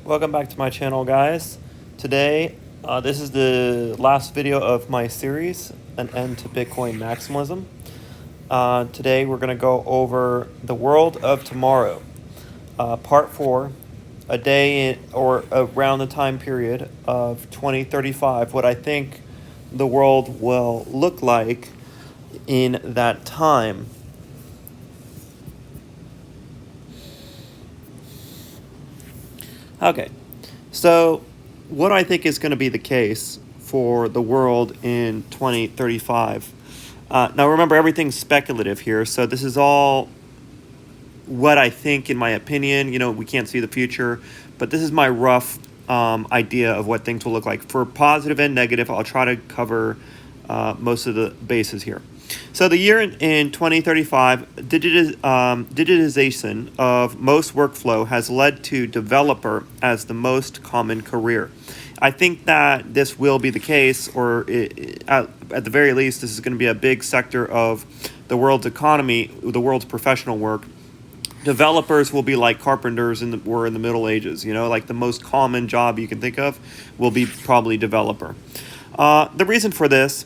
Welcome back to my channel, guys. Today, this is the last video of my series, An End to Bitcoin Maximalism. Today, we're going to go over the world of tomorrow, part 4, a day or around the time period of 2035, what I think the world will look like in that time. Okay, so what I think is going to be the case for the world in 2035. Now remember, everything's speculative here, so this is all what I think, in my opinion. We can't see the future, but this is my rough idea of what things will look like. For positive and negative, I'll try to cover most of the bases here. So the year in 2035, digitization of most workflow has led to developer as the most common career. I think that this will be the case, or at the very least, this is going to be a big sector of the world's economy, the world's professional work. Developers will be like carpenters were in the Middle Ages. Like the most common job you can think of will be probably developer. The reason for this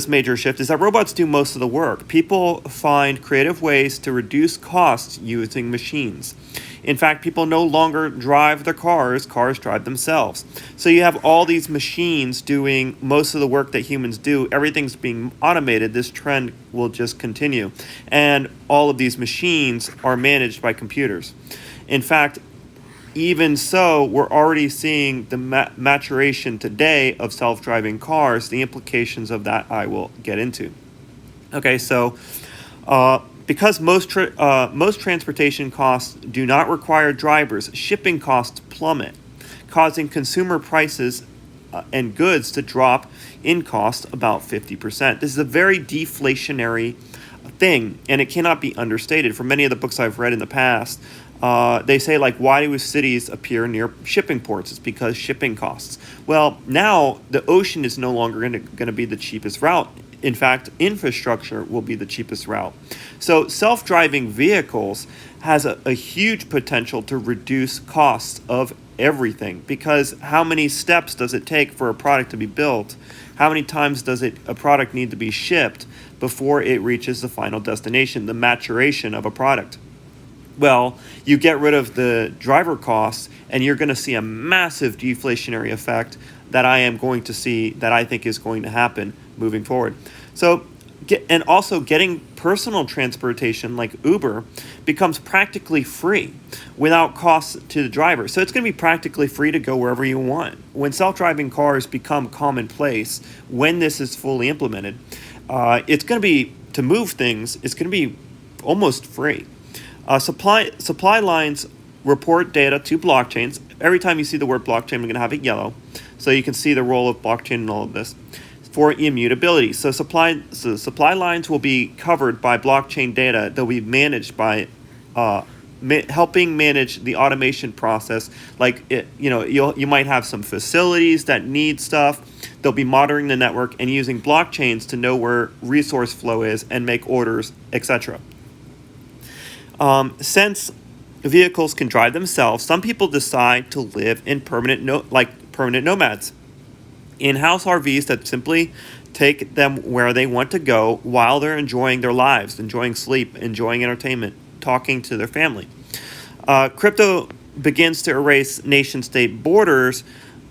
major shift is that robots do most of the work. People find creative ways to reduce costs using machines. In fact, people no longer drive their cars drive themselves. So you have all these machines doing most of the work that humans do. Everything's being automated. This trend will just continue. And all of these machines are managed by computers. In fact, even so, we're already seeing the maturation today of self-driving cars. The implications of that I will get into. Okay, so because most transportation costs do not require drivers, shipping costs plummet, causing consumer prices and goods to drop in cost about 50%. This is a very deflationary thing, and it cannot be understated. For many of the books I've read in the past, they say, like, why do cities appear near shipping ports? It's because shipping costs. Well, now the ocean is no longer going to be the cheapest route. In fact, infrastructure will be the cheapest route. So self-driving vehicles has a huge potential to reduce costs of everything, because how many steps does it take for a product to be built? How many times does a product need to be shipped before it reaches the final destination, the maturation of a product? Well, you get rid of the driver costs, and you're going to see a massive deflationary effect that I am going to see, that I think is going to happen moving forward. So, and also getting personal transportation like Uber becomes practically free without costs to the driver. So it's going to be practically free to go wherever you want. When self-driving cars become commonplace, when this is fully implemented, it's going to be, to move things, it's going to be almost free. Supply lines report data to blockchains. Every time you see the word blockchain, I'm going to have it yellow, so you can see the role of blockchain in all of this. For immutability, so supply lines will be covered by blockchain data. They'll be managed by helping manage the automation process. Like you might have some facilities that need stuff. They'll be monitoring the network and using blockchains to know where resource flow is and make orders, etc. Since vehicles can drive themselves, some people decide to live in permanent nomads, in-house RVs that simply take them where they want to go while they're enjoying their lives, enjoying sleep, enjoying entertainment, talking to their family. Crypto begins to erase nation-state borders,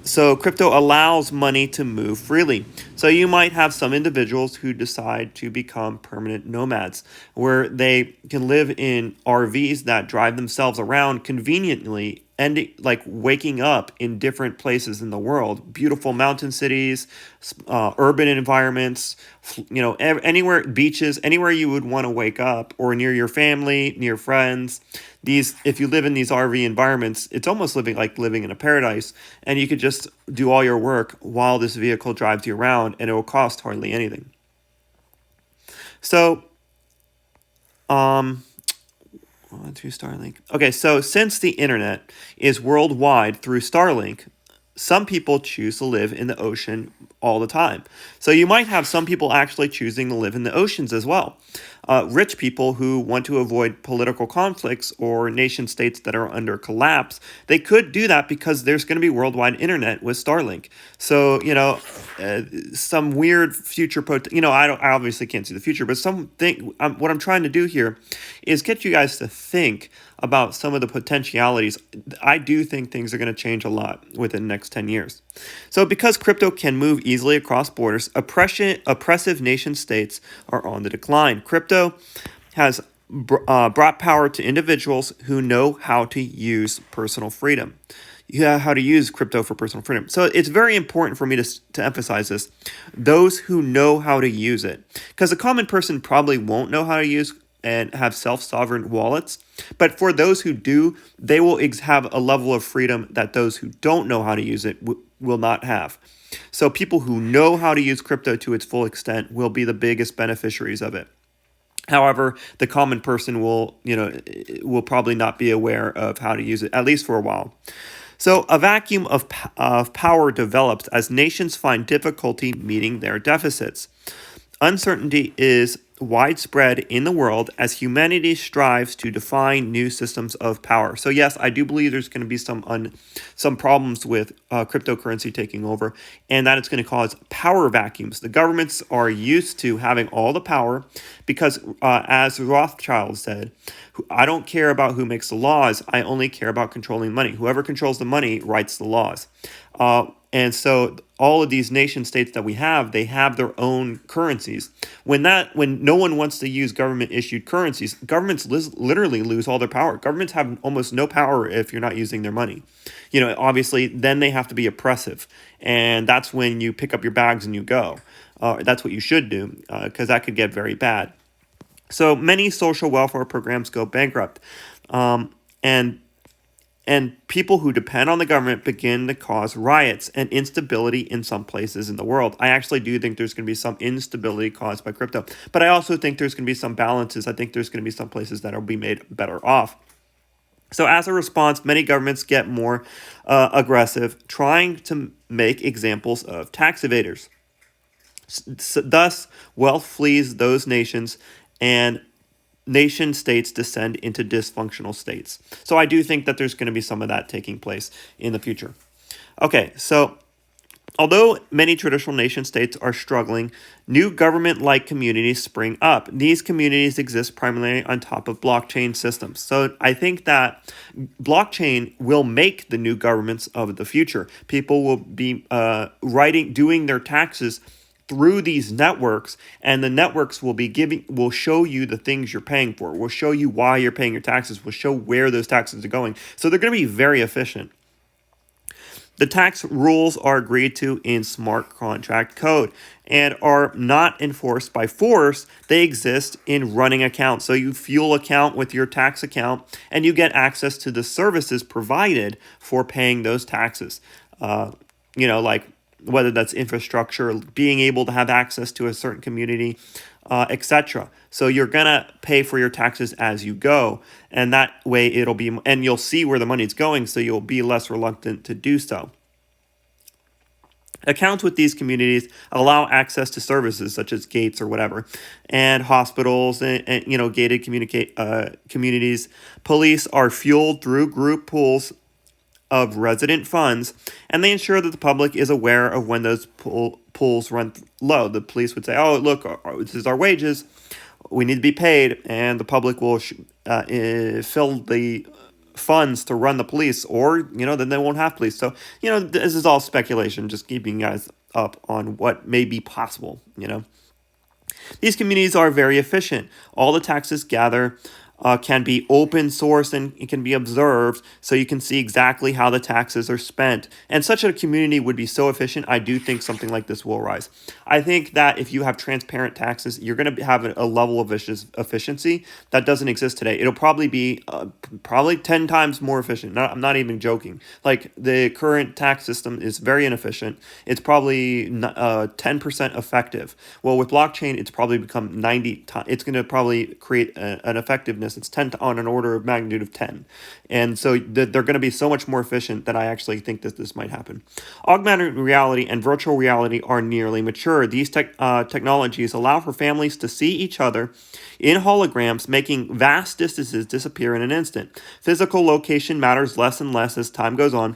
so crypto allows money to move freely. So you might have some individuals who decide to become permanent nomads, where they can live in RVs that drive themselves around conveniently, and like waking up in different places in the world, beautiful mountain cities, urban environments, anywhere, beaches, anywhere you would want to wake up, or near your family, near friends. If you live in these RV environments, it's almost like living in a paradise, and you could just do all your work while this vehicle drives you around, and it will cost hardly anything. So, through Starlink. Okay, so since the internet is worldwide through Starlink, some people choose to live in the ocean all the time. So you might have some people actually choosing to live in the oceans as well. Rich people who want to avoid political conflicts or nation states that are under collapse, they could do that because there's going to be worldwide internet with Starlink. So, some weird future, I obviously can't see the future, but what I'm trying to do here is get you guys to think about some of the potentialities. I do think things are going to change a lot within the next 10 years. So because crypto can move easily across borders, oppressive nation states are on the decline. Crypto has brought power to individuals who know how to use personal freedom. How to use crypto for personal freedom. So it's very important for me to emphasize this. Those who know how to use it. Because a common person probably won't know how to use and have self-sovereign wallets. But for those who do, they will have a level of freedom that those who don't know how to use it will not have. So people who know how to use crypto to its full extent will be the biggest beneficiaries of it. However, the common person will probably not be aware of how to use it, at least for a while. So a vacuum of power develops as nations find difficulty meeting their deficits. Uncertainty is widespread in the world as humanity strives to define new systems of power. So yes, I do believe there's going to be some problems with cryptocurrency taking over, and that it's going to cause power vacuums. The governments are used to having all the power because, as Rothschild said, I don't care about who makes the laws. I only care about controlling money. Whoever controls the money writes the laws. And so all of these nation states that we have, they have their own currencies. When no one wants to use government issued currencies, governments literally lose all their power. Governments have almost no power if you're not using their money. Obviously, then they have to be oppressive. And that's when you pick up your bags and you go. That's what you should do, because that could get very bad. So many social welfare programs go bankrupt. And people who depend on the government begin to cause riots and instability in some places in the world. I actually do think there's going to be some instability caused by crypto. But I also think there's going to be some balances. I think there's going to be some places that will be made better off. So as a response, many governments get more aggressive, trying to make examples of tax evaders. Thus, wealth flees those nations, and nation states descend into dysfunctional states. So I do think that there's going to be some of that taking place in the future. Okay, so although many traditional nation states are struggling, new government-like communities spring up. These communities exist primarily on top of blockchain systems. So I think that blockchain will make the new governments of the future. People will be doing their taxes through these networks, and the networks will show you the things you're paying for, will show you why you're paying your taxes, will show where those taxes are going. So they're going to be very efficient. The tax rules are agreed to in smart contract code and are not enforced by force. They exist in running accounts. So you fuel account with your tax account, and you get access to the services provided for paying those taxes. Like whether that's infrastructure, being able to have access to a certain community, etc. So you're going to pay for your taxes as you go, and that way and you'll see where the money's going, so you'll be less reluctant to do so. Accounts with these communities allow access to services such as gates or whatever, and hospitals and gated communities. Police are fueled through group pools of resident funds, and they ensure that the public is aware of when those pools run low. The police would say, oh, look, this is our wages, we need to be paid, and the public will fill the funds to run the police, or, then they won't have police. So, this is all speculation, just keeping you guys up on what may be possible, These communities are very efficient. All the taxes gathered can be open source and it can be observed, so you can see exactly how the taxes are spent. And such a community would be so efficient. I do think something like this will rise. I think that if you have transparent taxes, you're going to have a level of efficiency that doesn't exist today. It'll probably be 10 times more efficient. I'm not even joking. Like, the current tax system is very inefficient. It's probably 10% effective. Well, with blockchain, it's probably become 90 times. It's going to probably create an effectiveness effectiveness. It's 10 on an order of magnitude of 10. And so they're going to be so much more efficient that I actually think that this might happen. Augmented reality and virtual reality are nearly mature. These technologies allow for families to see each other in holograms, making vast distances disappear in an instant. Physical location matters less and less as time goes on.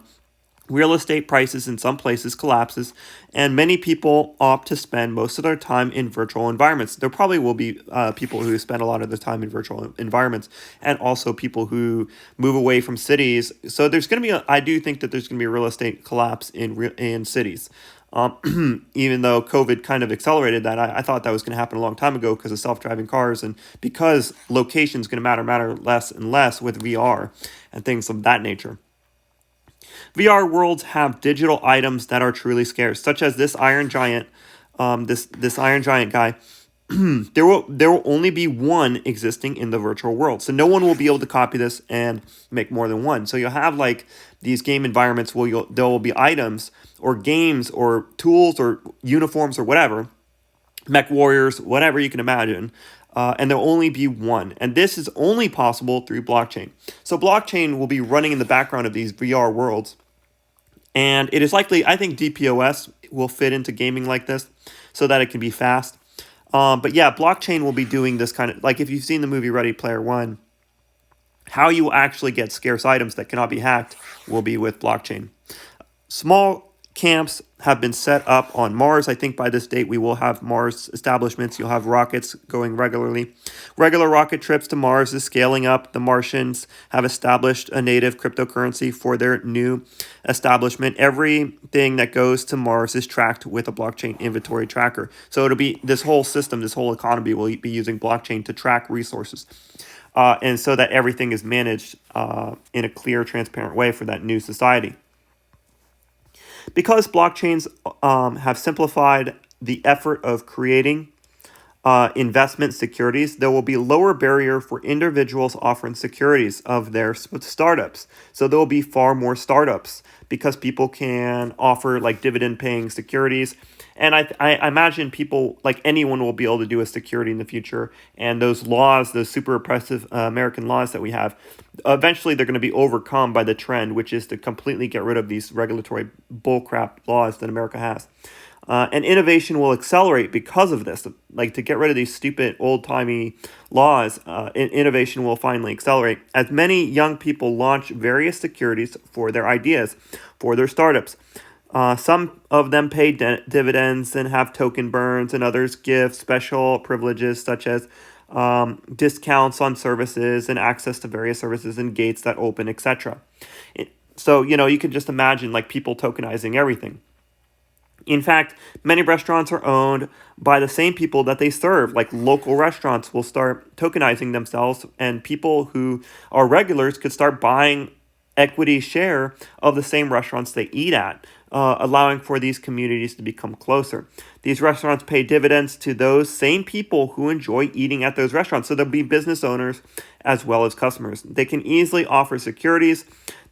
Real estate prices in some places collapses, and many people opt to spend most of their time in virtual environments. There probably will be people who spend a lot of their time in virtual environments, and also people who move away from cities. So there's going to be, I do think that there's going to be a real estate collapse in cities. Even though COVID kind of accelerated that, I thought that was going to happen a long time ago because of self-driving cars and because location is going to matter less and less with VR and things of that nature. VR worlds have digital items that are truly scarce, such as this Iron Giant, this Iron Giant guy. there will only be one existing in the virtual world, so no one will be able to copy this and make more than one. So you'll have like these game environments where there will be items or games or tools or uniforms or whatever, mech warriors, whatever you can imagine. And there'll only be one. And this is only possible through blockchain. So blockchain will be running in the background of these VR worlds. And it is likely, I think DPoS will fit into gaming like this so that it can be fast. But yeah, blockchain will be doing this kind of, like if you've seen the movie Ready Player One, how you actually get scarce items that cannot be hacked will be with blockchain. Small camps have been set up on Mars. I think by this date we will have Mars establishments. You'll have rockets going regularly. Regular rocket trips to Mars is scaling up. The Martians have established a native cryptocurrency for their new establishment. Everything that goes to Mars is tracked with a blockchain inventory tracker. So it'll be this whole system, this whole economy will be using blockchain to track resources. And so that everything is managed in a clear, transparent way for that new society. Because blockchains have simplified the effort of creating investment securities, there will be lower barrier for individuals offering securities of their startups. So there will be far more startups because people can offer like dividend paying securities. And I imagine people, like anyone, will be able to do a security in the future. And those laws, those super oppressive American laws that we have, eventually they're going to be overcome by the trend, which is to completely get rid of these regulatory bullcrap laws that America has. And innovation will accelerate because of this. Like to get rid of these stupid old-timey laws, innovation will finally accelerate as many young people launch various securities for their ideas, for their startups. Some of them pay dividends and have token burns, and others give special privileges such as discounts on services and access to various services and gates that open, etc. So, you can just imagine like people tokenizing everything. In fact, many restaurants are owned by the same people that they serve. Like local restaurants will start tokenizing themselves, and people who are regulars could start buying equity share of the same restaurants they eat at, allowing for these communities to become closer. These restaurants pay dividends to those same people who enjoy eating at those restaurants. So there'll be business owners as well as customers. They can easily offer securities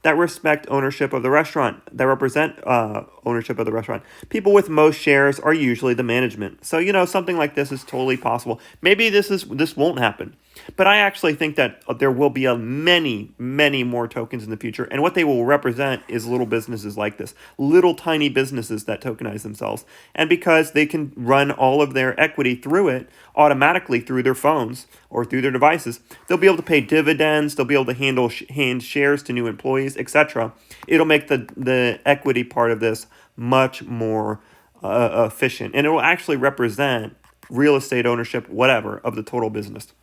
that respect ownership of the restaurant, that represent ownership of the restaurant. People with most shares are usually the management. So, something like this is totally possible. Maybe this won't happen. But I actually think that there will be many, many more tokens in the future. And what they will represent is little businesses like this. Little tiny businesses that tokenize themselves. And because they can run all of their equity through it automatically through their phones or through their devices, they'll be able to pay dividends. They'll be able to hand shares to new employees, etc. It'll make the equity part of this much more efficient. And it will actually represent real estate ownership, whatever, of the total business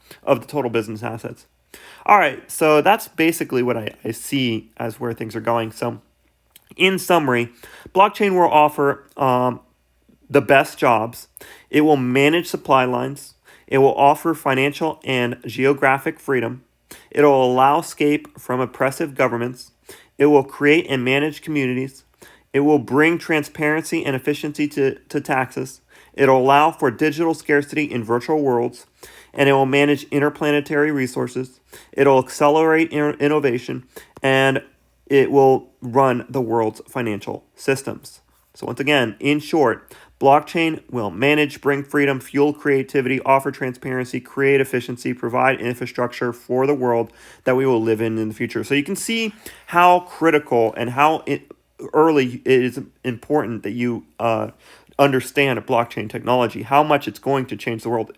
assets. All right, so that's basically what I see as where things are going. So in summary, blockchain will offer the best jobs. It will manage supply lines. It will offer financial and geographic freedom. It will allow escape from oppressive governments. It will create and manage communities. It will bring transparency and efficiency to taxes. It will allow for digital scarcity in virtual worlds, and it will manage interplanetary resources. It will accelerate innovation, and it will run the world's financial systems. So once again, in short, Blockchain will manage, bring freedom, fuel creativity, offer transparency, create efficiency, provide infrastructure for the world that we will live in the future. So you can see how critical and how early it is important that you understand blockchain technology, how much it's going to change the world.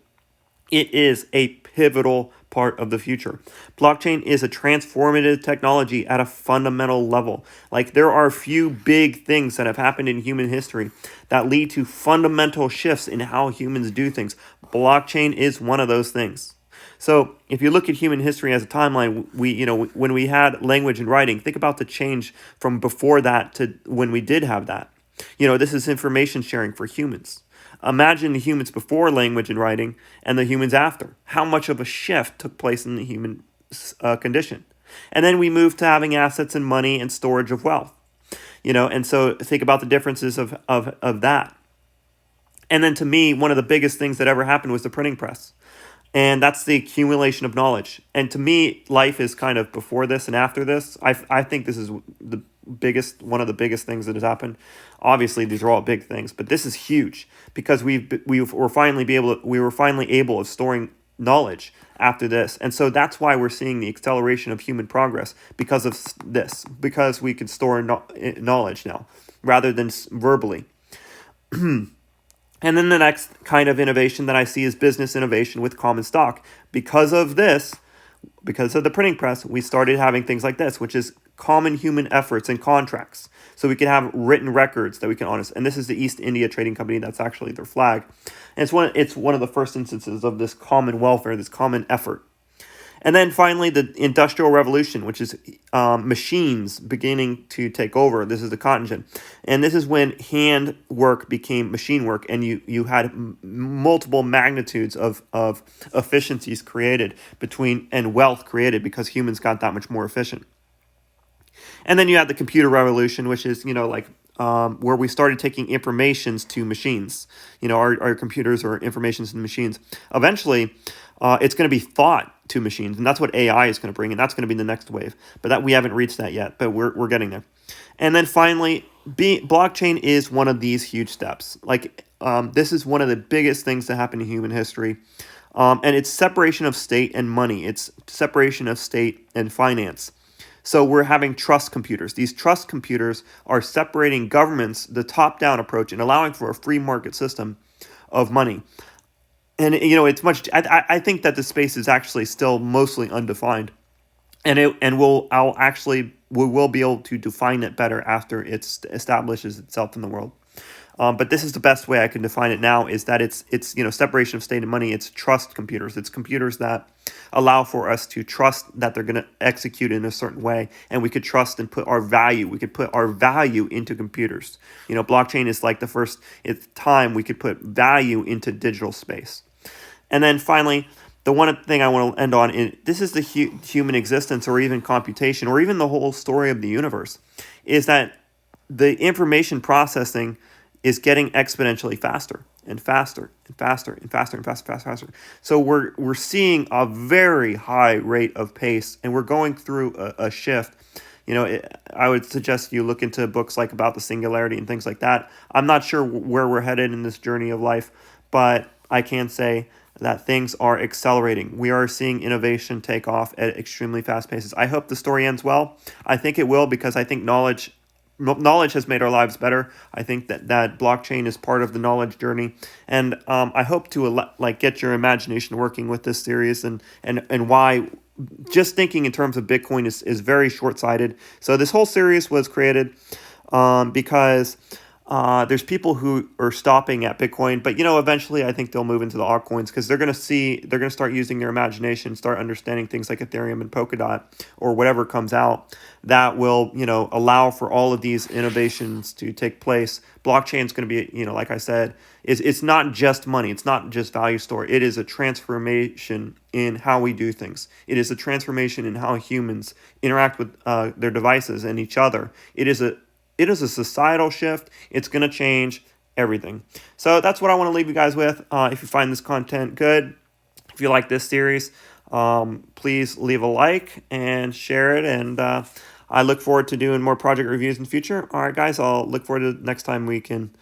It is a pivotal part of the future. Blockchain is a transformative technology at a fundamental level. Like, there are a few big things that have happened in human history that lead to fundamental shifts in how humans do things. Blockchain is one of those things. So if you look at human history as a timeline, when we had language and writing, think about the change from before that to when we did have that. This is information sharing for humans. Imagine the humans before language and writing and the humans after. How much of a shift took place in the human condition. And then we moved to having assets and money and storage of wealth. And so think about the differences of that. And then to me, one of the biggest things that ever happened was the printing press. And that's the accumulation of knowledge. And to me, life is kind of before this and after this. I think this is one of the biggest things that has happened. Obviously, these are all big things, but this is huge because we were finally able of storing knowledge after this. And so that's why we're seeing the acceleration of human progress because of this, because we can store knowledge now rather than verbally. And then the next kind of innovation that I see is business innovation with common stock. Because of this, because of the printing press, we started having things like this, which is common human efforts and contracts. So we can have written records that we can honor. And this is the East India Trading Company. That's actually their flag. And it's one of the first instances of this common welfare, this common effort. And then finally, the Industrial Revolution, which is machines beginning to take over. This is the cotton gin. And this is when hand work became machine work, and you had multiple magnitudes of efficiencies created and wealth created because humans got that much more efficient. And then you had the Computer Revolution, which is, where we started taking informations to machines. Our computers are informations to machines. Eventually, it's going to be thought to machines, and that's what AI is going to bring, and that's going to be the next wave. But that we haven't reached that yet, but we're getting there. And then finally, blockchain is one of these huge steps. This is one of the biggest things that happened in human history, and it's separation of state and money. It's separation of state and finance. So we're having trust computers. These trust computers are separating governments, the top-down approach, and allowing for a free market system of money. And it's much. I think that the space is actually still mostly undefined, and we will be able to define it better after it establishes itself in the world. But this is the best way I can define it now, is that it's separation of state and money. It's trust computers. It's computers that allow for us to trust that they're going to execute in a certain way, and we could trust and put our value. We could put our value into computers. Blockchain is like the first time we could put value into digital space. And then finally, the one thing I want to end on is this is the human existence, or even computation, or even the whole story of the universe, is that the information processing is getting exponentially faster and faster and faster and faster and faster. So we're seeing a very high rate of pace, and we're going through a shift. I would suggest you look into books like about the singularity and things like that. I'm not sure where we're headed in this journey of life, but I can say that things are accelerating. We are seeing innovation take off at extremely fast paces. I hope the story ends well. I think it will, because I think knowledge has made our lives better. I think that blockchain is part of the knowledge journey, and I hope to get your imagination working with this series, and why just thinking in terms of Bitcoin is very short-sighted. So this whole series was created because there's people who are stopping at Bitcoin, but eventually I think they'll move into the altcoins, because they're going to start using their imagination, start understanding things like Ethereum and Polkadot or whatever comes out that will allow for all of these innovations to take place. Blockchain is going to be, like I said, it's not just money, it's not just value store. It is a transformation in how we do things. It is a transformation in how humans interact with their devices and each other. It is a societal shift. It's going to change everything. So that's what I want to leave you guys with. If you find this content good, if you like this series, please leave a like and share it. And I look forward to doing more project reviews in the future. All right, guys, I'll look forward to the next time we can